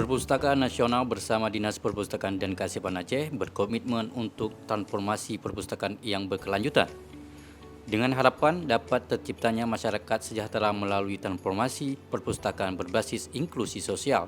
Perpustakaan Nasional bersama Dinas Perpustakaan dan Kearsipan Aceh berkomitmen untuk transformasi perpustakaan yang berkelanjutan, dengan harapan dapat terciptanya masyarakat sejahtera melalui transformasi perpustakaan berbasis inklusi sosial.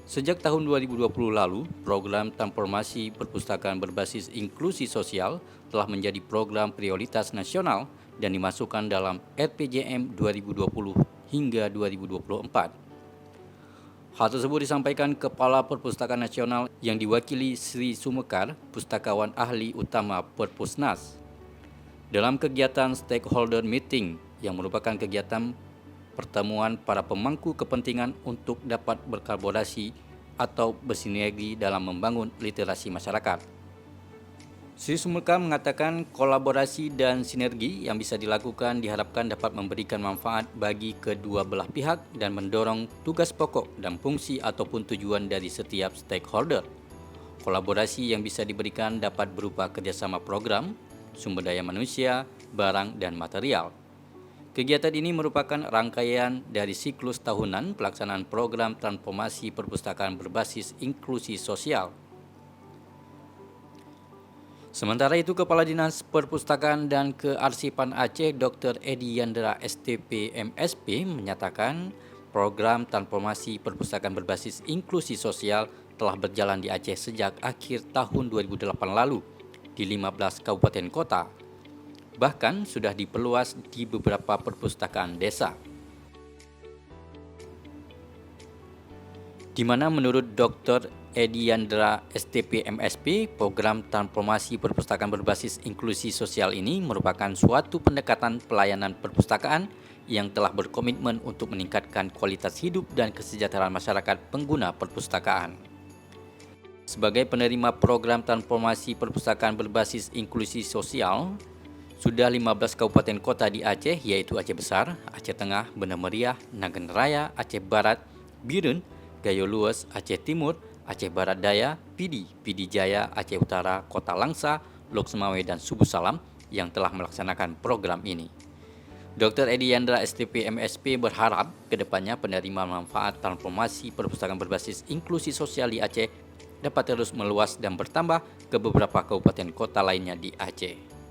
Sejak tahun 2020 lalu, program transformasi perpustakaan berbasis inklusi sosial telah menjadi program prioritas nasional dan dimasukkan dalam RPJM 2020 hingga 2024. Hal tersebut disampaikan Kepala Perpustakaan Nasional yang diwakili Sri Sumekar, Pustakawan Ahli Utama Perpusnas, dalam kegiatan Stakeholder Meeting yang merupakan kegiatan pertemuan para pemangku kepentingan untuk dapat berkolaborasi atau bersinergi dalam membangun literasi masyarakat. Sri Sumekar mengatakan kolaborasi dan sinergi yang bisa dilakukan diharapkan dapat memberikan manfaat bagi kedua belah pihak dan mendorong tugas pokok dan fungsi ataupun tujuan dari setiap stakeholder. Kolaborasi yang bisa diberikan dapat berupa kerjasama program, sumber daya manusia, barang, dan material. Kegiatan ini merupakan rangkaian dari siklus tahunan pelaksanaan program transformasi perpustakaan berbasis inklusi sosial. Sementara itu, Kepala Dinas Perpustakaan dan Kearsipan Aceh Dr. Edi Yandra STP MSP menyatakan program transformasi perpustakaan berbasis inklusi sosial telah berjalan di Aceh sejak akhir tahun 2008 lalu di 15 kabupaten kota. Bahkan sudah diperluas di beberapa perpustakaan desa. Di mana menurut Dr. Edi Yandra STP MSP, program transformasi perpustakaan berbasis inklusi sosial ini merupakan suatu pendekatan pelayanan perpustakaan yang telah berkomitmen untuk meningkatkan kualitas hidup dan kesejahteraan masyarakat pengguna perpustakaan. Sebagai penerima program transformasi perpustakaan berbasis inklusi sosial, sudah 15 kabupaten kota di Aceh, yaitu Aceh Besar, Aceh Tengah, Banda Meriah, Nagan Raya, Aceh Barat, Biren, Gayo Lues, Aceh Timur, Aceh Barat Daya, Pidi Jaya, Aceh Utara, Kota Langsa, Lok Semawe, dan Subu Salam yang telah melaksanakan program ini. Dr. Edi Yandra STP MSP berharap kedepannya penerima manfaat transformasi perpustakaan berbasis inklusi sosial di Aceh dapat terus meluas dan bertambah ke beberapa kabupaten kota lainnya di Aceh.